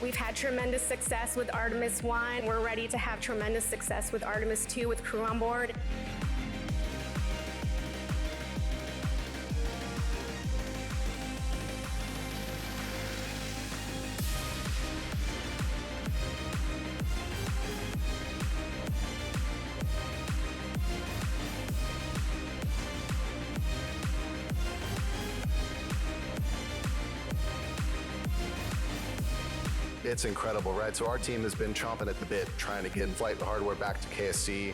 We've had tremendous success with Artemis I. We're ready to have tremendous success with Artemis II with crew on board. It's incredible, right? So our team has been chomping at the bit, trying to get flight hardware back to KSC.